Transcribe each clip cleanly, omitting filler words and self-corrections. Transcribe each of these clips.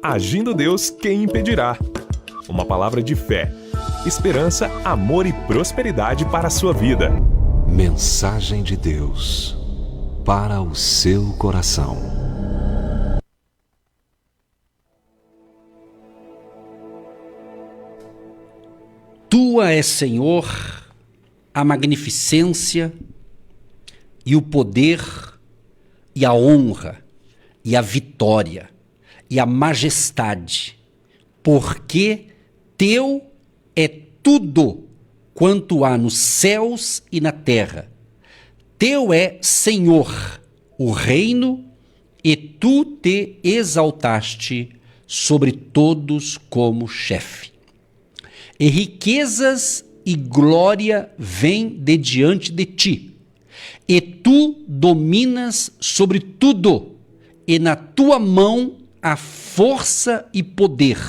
Agindo Deus, quem impedirá? Uma palavra de fé, esperança, amor e prosperidade para a sua vida. Mensagem de Deus para o seu coração. Tua é, Senhor, a magnificência e o poder e a honra e a vitória e a majestade, porque teu é tudo quanto há nos céus e na terra. Teu é, Senhor, o reino, e tu te exaltaste sobre todos como chefe. E riquezas e glória vêm de diante de ti, e tu dominas sobre tudo, e na tua mão há força e poder,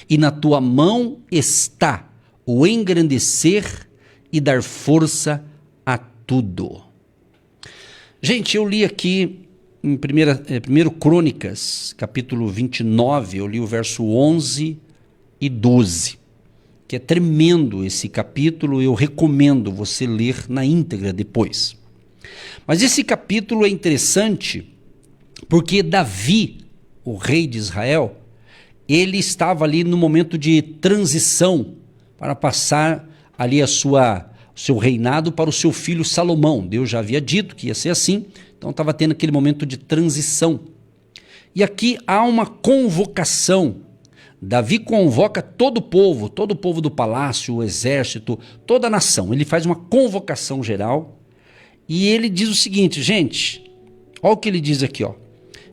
e na tua mão está o engrandecer e dar força a tudo. Gente, eu li aqui em 1 Crônicas, capítulo 29, eu li o verso 11 e 12, que é tremendo esse capítulo, eu recomendo você ler na íntegra depois. Mas esse capítulo é interessante porque Davi, o rei de Israel, ele estava ali no momento de transição para passar ali o seu reinado para o seu filho Salomão. Deus já havia dito que ia ser assim, então estava tendo aquele momento de transição. E aqui há uma convocação. Davi convoca todo o povo do palácio, o exército, toda a nação. Ele faz uma convocação geral e ele diz o seguinte, gente, olha o que ele diz aqui, ó.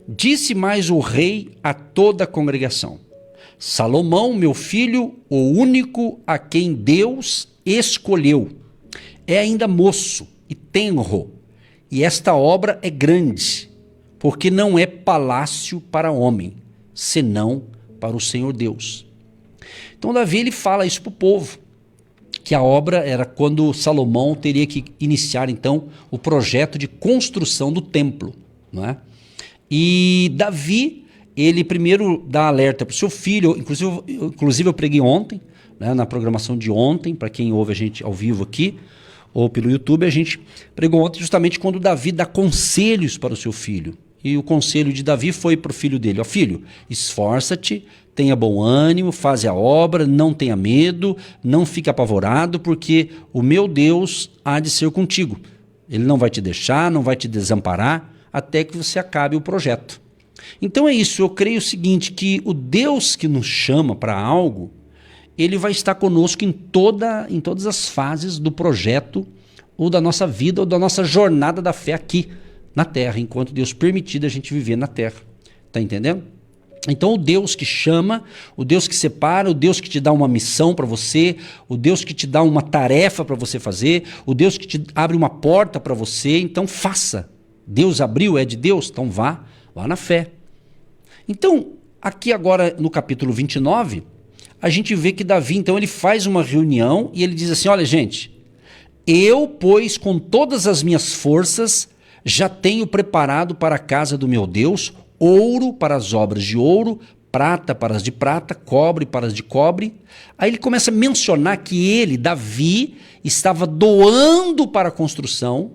Disse mais o rei a toda a congregação: Salomão, meu filho, o único a quem Deus escolheu, é ainda moço e tenro, e esta obra é grande, porque não é palácio para homem, senão para o Senhor Deus. Então Davi ele fala isso para o povo, que a obra era quando Salomão teria que iniciar então o projeto de construção do templo, não é? E Davi, ele primeiro dá alerta para o seu filho, inclusive eu preguei ontem, né, na programação de ontem, para quem ouve a gente ao vivo aqui, ou pelo YouTube, a gente pregou ontem justamente quando Davi dá conselhos para o seu filho. E o conselho de Davi foi para o filho dele: ó filho, esforça-te, tenha bom ânimo, faz a obra, não tenha medo, não fique apavorado, porque o meu Deus há de ser contigo. Ele não vai te deixar, não vai te desamparar, até que você acabe o projeto. Então é isso, eu creio o seguinte, que o Deus que nos chama para algo, ele vai estar conosco em todas as fases do projeto, ou da nossa vida, ou da nossa jornada da fé aqui na terra, enquanto Deus permitir a gente viver na terra. Tá entendendo? Então o Deus que chama, o Deus que separa, o Deus que te dá uma missão para você, o Deus que te dá uma tarefa para você fazer, o Deus que te abre uma porta para você, então faça. Deus abriu, é de Deus, então vá na fé. Então, aqui agora no capítulo 29, a gente vê que Davi, então, ele faz uma reunião e ele diz assim: olha gente, eu, pois, com todas as minhas forças, já tenho preparado para a casa do meu Deus ouro para as obras de ouro, prata para as de prata, cobre para as de cobre. Aí ele começa a mencionar que ele, Davi, estava doando para a construção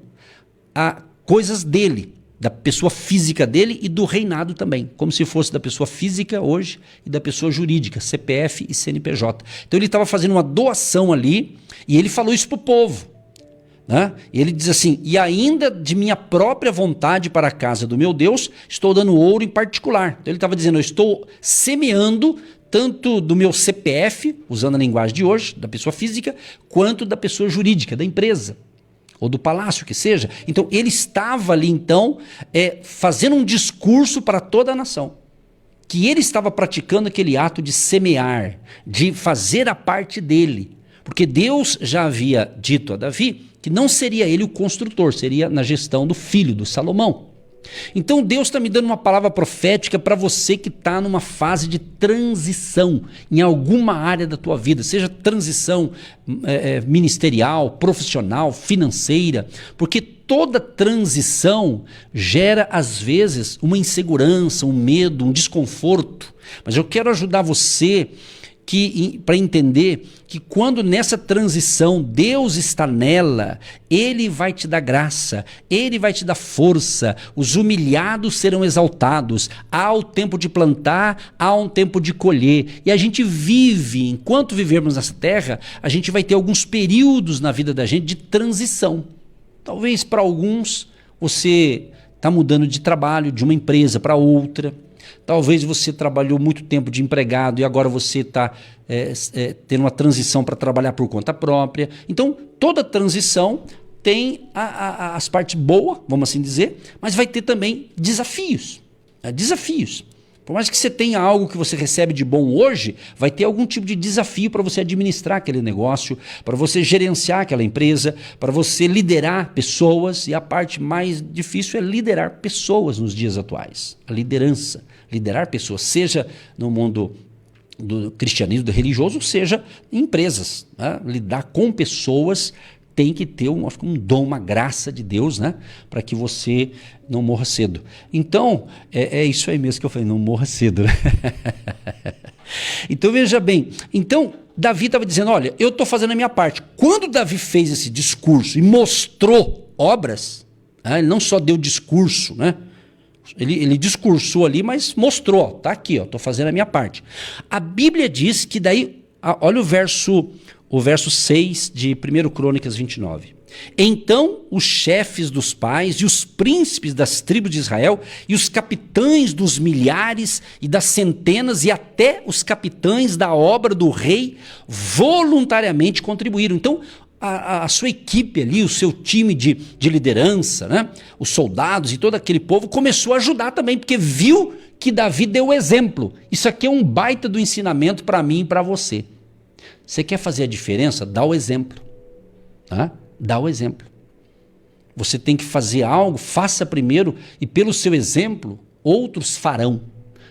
coisas dele, da pessoa física dele e do reinado também, como se fosse da pessoa física hoje e da pessoa jurídica, CPF e CNPJ. Então ele estava fazendo uma doação ali e ele falou isso para o povo, né? E ele diz assim: e ainda de minha própria vontade para a casa do meu Deus, estou dando ouro em particular. Então ele estava dizendo: eu estou semeando tanto do meu CPF, usando a linguagem de hoje, da pessoa física, quanto da pessoa jurídica, da empresa, ou do palácio, que seja. Então ele estava ali então fazendo um discurso para toda a nação, que ele estava praticando aquele ato de semear, de fazer a parte dele, porque Deus já havia dito a Davi que não seria ele o construtor, seria na gestão do filho, do Salomão. Então Deus está me dando uma palavra profética para você que está numa fase de transição em alguma área da tua vida, seja transição ministerial, profissional, financeira, porque toda transição gera, às vezes, uma insegurança, um medo, um desconforto. Mas eu quero ajudar você para entender que quando nessa transição Deus está nela, Ele vai te dar graça, Ele vai te dar força, os humilhados serão exaltados, há o tempo de plantar, há um tempo de colher, e a gente vive, enquanto vivermos nessa terra, a gente vai ter alguns períodos na vida da gente de transição. Talvez para alguns você está mudando de trabalho, de uma empresa para outra. Talvez você trabalhou muito tempo de empregado e agora você está tendo uma transição para trabalhar por conta própria. Então, toda transição tem as partes boas, vamos assim dizer, mas vai ter também desafios. Desafios. Por mais que você tenha algo que você recebe de bom hoje, vai ter algum tipo de desafio para você administrar aquele negócio, para você gerenciar aquela empresa, para você liderar pessoas. E a parte mais difícil é liderar pessoas nos dias atuais. A liderança. Liderar pessoas, seja no mundo do cristianismo, do religioso, seja em empresas. Né? Lidar com pessoas tem que ter um dom, uma graça de Deus, né? Para que você não morra cedo. Então, é isso aí mesmo que eu falei, não morra cedo. Né? Então, veja bem, Davi estava dizendo, olha, eu estou fazendo a minha parte. Quando Davi fez esse discurso e mostrou obras, né? Ele não só deu discurso, né? Ele discursou ali, mas mostrou, tá aqui, estou fazendo a minha parte. A Bíblia diz que daí, olha o verso 6 de 1 Crônicas 29. Então os chefes dos pais e os príncipes das tribos de Israel e os capitães dos milhares e das centenas e até os capitães da obra do rei voluntariamente contribuíram. Então a sua equipe ali, o seu time de liderança, né? Os soldados e todo aquele povo começou a ajudar também, porque viu que Davi deu o exemplo. Isso aqui é um baita do ensinamento para mim e para você. Você quer fazer a diferença? Dá o exemplo. Tá? Dá o exemplo. Você tem que fazer algo, faça primeiro e pelo seu exemplo, outros farão.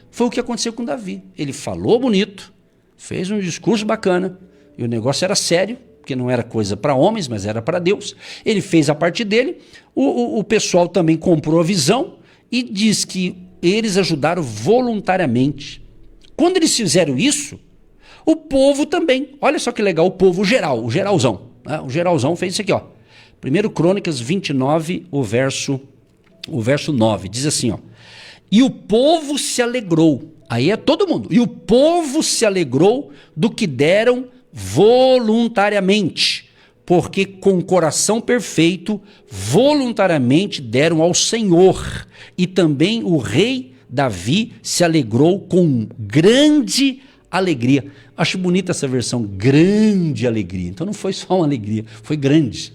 Foi o que aconteceu com Davi. Ele falou bonito, fez um discurso bacana e o negócio era sério, porque não era coisa para homens, mas era para Deus. Ele fez a parte dele, o pessoal também comprou a visão e diz que eles ajudaram voluntariamente. Quando eles fizeram isso, o povo também, olha só que legal, o povo geral, o geralzão. Né? O geralzão fez isso aqui, ó. 1 Crônicas 29, o verso 9, diz assim, ó. E o povo se alegrou, aí é todo mundo, e o povo se alegrou do que deram voluntariamente, porque com coração perfeito, voluntariamente deram ao Senhor. E também o rei Davi se alegrou com grande alegria. Acho bonita essa versão, grande alegria. Então não foi só uma alegria, foi grande.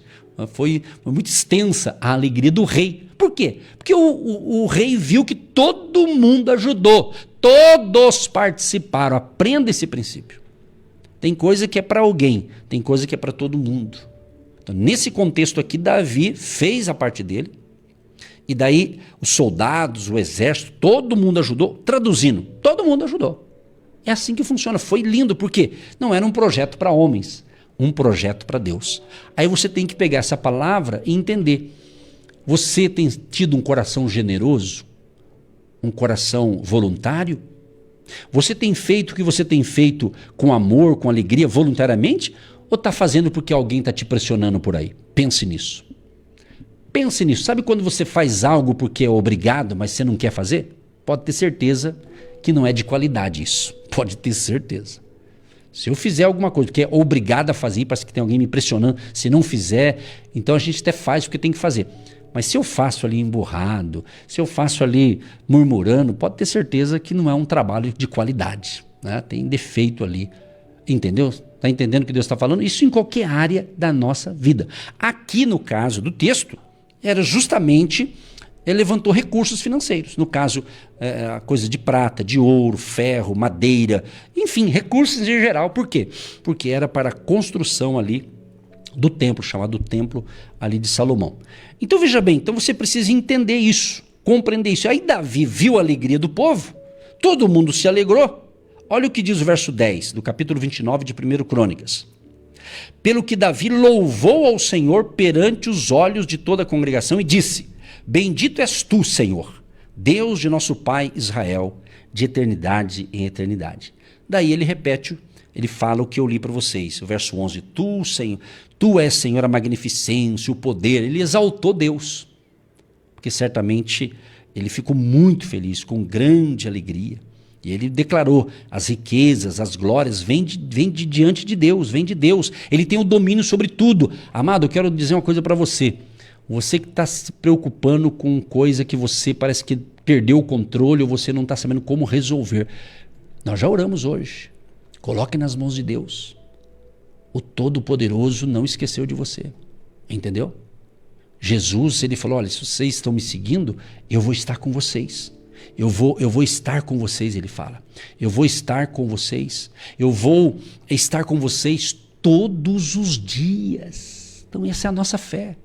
Foi muito extensa a alegria do rei. Por quê? Porque o rei viu que todo mundo ajudou, todos participaram. Aprenda esse princípio. Tem coisa que é para alguém, tem coisa que é para todo mundo. Então, nesse contexto aqui, Davi fez a parte dele, e daí os soldados, o exército, todo mundo ajudou, traduzindo, todo mundo ajudou. É assim que funciona, foi lindo, porque não era um projeto para homens, um projeto para Deus. Aí você tem que pegar essa palavra e entender. Você tem tido um coração generoso? Um coração voluntário? Você tem feito o que você tem feito com amor, com alegria, voluntariamente? Ou está fazendo porque alguém está te pressionando por aí? Pense nisso. Pense nisso. Sabe quando você faz algo porque é obrigado, mas você não quer fazer? Pode ter certeza que não é de qualidade isso. Pode ter certeza. Se eu fizer alguma coisa que é obrigado a fazer, parece que tem alguém me pressionando, se não fizer, então a gente até faz o que tem que fazer. Mas se eu faço ali emburrado, se eu faço ali murmurando, pode ter certeza que não é um trabalho de qualidade. Né? Tem defeito ali. Entendeu? Está entendendo o que Deus está falando? Isso em qualquer área da nossa vida. Aqui no caso do texto, era justamente, ele levantou recursos financeiros. No caso, a coisa de prata, de ouro, ferro, madeira, enfim, recursos em geral. Por quê? Porque era para a construção ali do templo, chamado Templo ali de Salomão. Então veja bem, então você precisa entender isso, compreender isso. Aí Davi viu a alegria do povo, todo mundo se alegrou. Olha o que diz o verso 10 do capítulo 29 de 1 Crônicas. Pelo que Davi louvou ao Senhor perante os olhos de toda a congregação e disse: Bendito és tu, Senhor, Deus de nosso pai Israel, de eternidade em eternidade. Daí ele repete, ele fala o que eu li para vocês, o verso 11, tu, Senhor, tu és, Senhor, a magnificência, o poder. Ele exaltou Deus, porque certamente ele ficou muito feliz, com grande alegria. E ele declarou, as riquezas, as glórias, vêm de diante de Deus, vêm de Deus. Ele tem o domínio sobre tudo. Amado, eu quero dizer uma coisa para você. Você que está se preocupando com coisa que você parece que perdeu o controle ou você não está sabendo como resolver. Nós já oramos hoje. Coloque nas mãos de Deus. O Todo-Poderoso não esqueceu de você. Entendeu? Jesus, ele falou, olha, se vocês estão me seguindo, eu vou estar com vocês. Eu vou estar com vocês, ele fala. Eu vou estar com vocês. Eu vou estar com vocês todos os dias. Então essa é a nossa fé.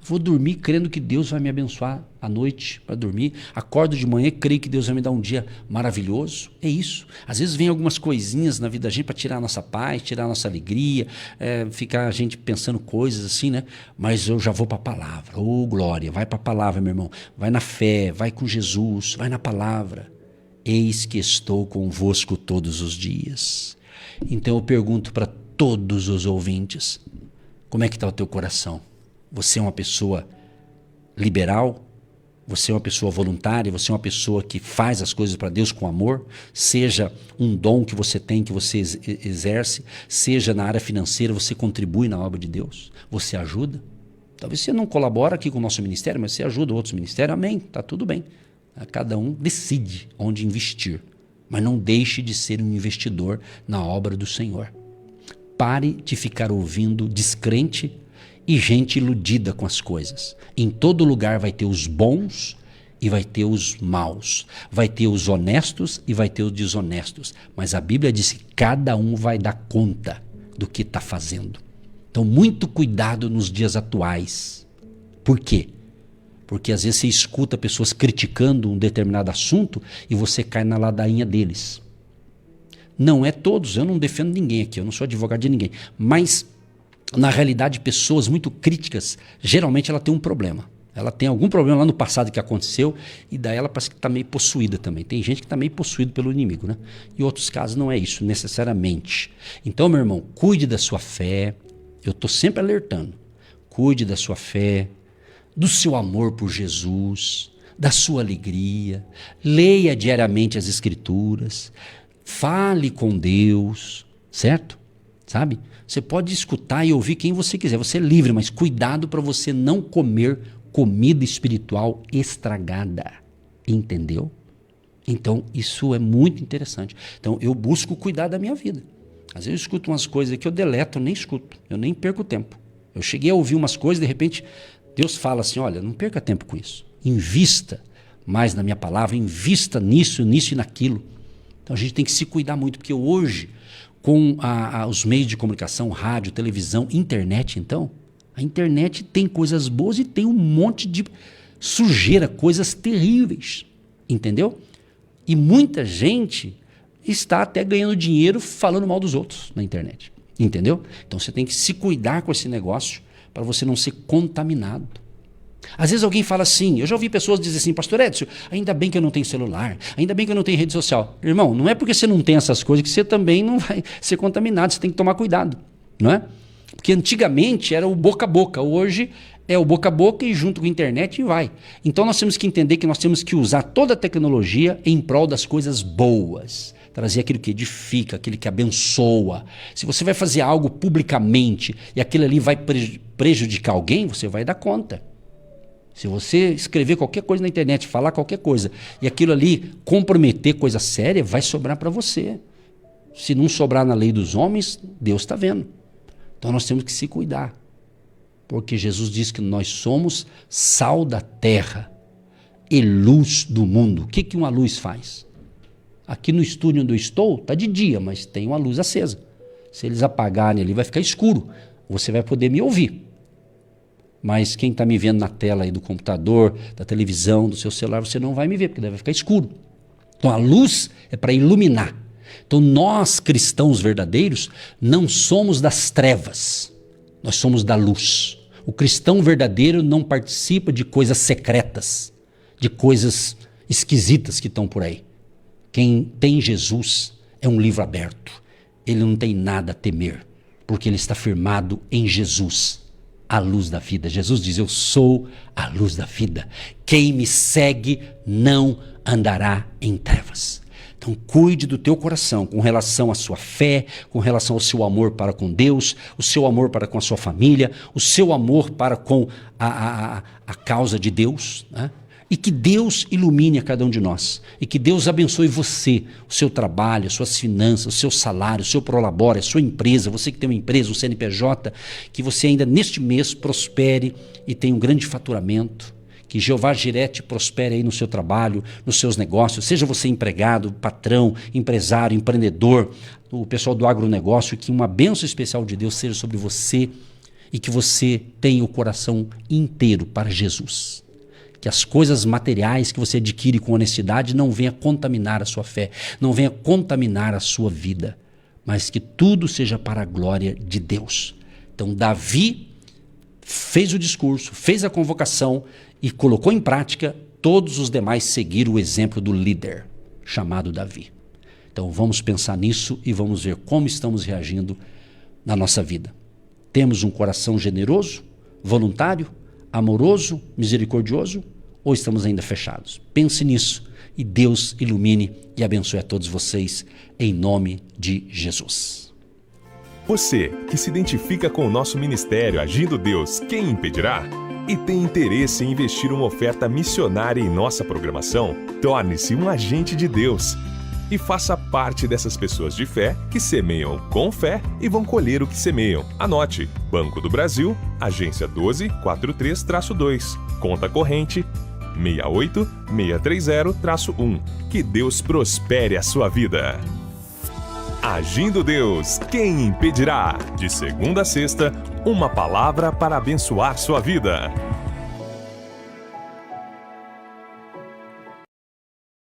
Eu vou dormir crendo que Deus vai me abençoar à noite para dormir. Acordo de manhã, creio que Deus vai me dar um dia maravilhoso. É isso. Às vezes vem algumas coisinhas na vida da gente para tirar a nossa paz, tirar a nossa alegria, ficar a gente pensando coisas assim, né? Mas eu já vou para a palavra. Ô, glória, vai para a palavra, meu irmão. Vai na fé, vai com Jesus, vai na palavra. Eis que estou convosco todos os dias. Então eu pergunto para todos os ouvintes, como é que está o teu coração? Você é uma pessoa liberal? Você é uma pessoa voluntária? Você é uma pessoa que faz as coisas para Deus com amor? Seja um dom que você tem, que você exerce, seja na área financeira, você contribui na obra de Deus? Você ajuda? Talvez você não colabora aqui com o nosso ministério, mas você ajuda outros ministérios. Amém, está tudo bem. Cada um decide onde investir. Mas não deixe de ser um investidor na obra do Senhor. Pare de ficar ouvindo descrente e gente iludida com as coisas. Em todo lugar vai ter os bons e vai ter os maus. Vai ter os honestos e vai ter os desonestos. Mas a Bíblia diz que cada um vai dar conta do que está fazendo. Então, muito cuidado nos dias atuais. Por quê? Porque às vezes você escuta pessoas criticando um determinado assunto e você cai na ladainha deles. Não é todos, eu não defendo ninguém aqui, eu não sou advogado de ninguém. Mas na realidade, pessoas muito críticas, geralmente ela tem um problema. Ela tem algum problema lá no passado que aconteceu e daí ela parece que está meio possuída também. Tem gente que está meio possuído pelo inimigo, né? Em outros casos não é isso necessariamente. Então, meu irmão, cuide da sua fé. Eu estou sempre alertando. Cuide da sua fé, do seu amor por Jesus, da sua alegria. Leia diariamente as Escrituras. Fale com Deus, certo? Sabe? Você pode escutar e ouvir quem você quiser, você é livre, mas cuidado para você não comer comida espiritual estragada, entendeu? Então isso é muito interessante. Então eu busco cuidar da minha vida. Às vezes eu escuto umas coisas que eu deleto, eu nem escuto, eu nem perco tempo. Eu cheguei a ouvir umas coisas, de repente Deus fala assim, olha, não perca tempo com isso, invista mais na minha palavra, invista nisso, nisso e naquilo. Então a gente tem que se cuidar muito, porque hoje com os meios de comunicação, rádio, televisão, internet, então, a internet tem coisas boas e tem um monte de sujeira, coisas terríveis, entendeu? E muita gente está até ganhando dinheiro falando mal dos outros na internet, entendeu? Então você tem que se cuidar com esse negócio para você não ser contaminado. Às vezes alguém fala assim, eu já ouvi pessoas dizer assim, pastor Edson, ainda bem que eu não tenho celular, ainda bem que eu não tenho rede social. Irmão, não é porque você não tem essas coisas que você também não vai ser contaminado, você tem que tomar cuidado, não é? Porque antigamente era o boca a boca, hoje é o boca a boca e junto com a internet e vai. Então nós temos que entender que nós temos que usar toda a tecnologia em prol das coisas boas. Trazer aquilo que edifica, aquilo que abençoa. Se você vai fazer algo publicamente e aquilo ali vai prejudicar alguém, você vai dar conta. Se você escrever qualquer coisa na internet, falar qualquer coisa, e aquilo ali comprometer coisa séria, vai sobrar para você. Se não sobrar na lei dos homens, Deus está vendo. Então nós temos que se cuidar. Porque Jesus diz que nós somos sal da terra e luz do mundo. O que uma luz faz? Aqui no estúdio onde eu estou, está de dia, mas tem uma luz acesa. Se eles apagarem ali, vai ficar escuro. Você vai poder me ouvir. Mas quem está me vendo na tela aí do computador, da televisão, do seu celular, você não vai me ver, porque deve ficar escuro. Então a luz é para iluminar. Então nós, cristãos verdadeiros, não somos das trevas, nós somos da luz. O cristão verdadeiro não participa de coisas secretas, de coisas esquisitas que estão por aí. Quem tem Jesus é um livro aberto. Ele não tem nada a temer, porque ele está firmado em Jesus, a luz da vida. Jesus diz: eu sou a luz da vida. Quem me segue não andará em trevas. Então cuide do teu coração com relação à sua fé, com relação ao seu amor para com Deus, o seu amor para com a sua família, o seu amor para com a causa de Deus, né? E que Deus ilumine a cada um de nós. E que Deus abençoe você, o seu trabalho, as suas finanças, o seu salário, o seu prolabore, a sua empresa, você que tem uma empresa, um CNPJ, que você ainda neste mês prospere e tenha um grande faturamento. Que Jeová Jiré te prospere aí no seu trabalho, nos seus negócios, seja você empregado, patrão, empresário, empreendedor, o pessoal do agronegócio, que uma bênção especial de Deus seja sobre você e que você tenha o coração inteiro para Jesus. Que as coisas materiais que você adquire com honestidade não venha contaminar a sua fé, não venha contaminar a sua vida, mas que tudo seja para a glória de Deus. Então Davi fez o discurso, fez a convocação e colocou em prática. Todos os demais seguiram o exemplo do líder chamado Davi. Então vamos pensar nisso e vamos ver como estamos reagindo na nossa vida. Temos um coração generoso, voluntário, amoroso, misericordioso, ou estamos ainda fechados? Pense nisso e Deus ilumine e abençoe a todos vocês em nome de Jesus. Você que se identifica com o nosso ministério Agindo Deus, quem impedirá? E tem interesse em investir uma oferta missionária em nossa programação? Torne-se um agente de Deus e faça parte dessas pessoas de fé que semeiam com fé e vão colher o que semeiam. Anote: Banco do Brasil, agência 12432-2, conta corrente 68630-1. Que Deus prospere a sua vida. Agindo Deus, quem impedirá? De segunda a sexta, uma palavra para abençoar sua vida.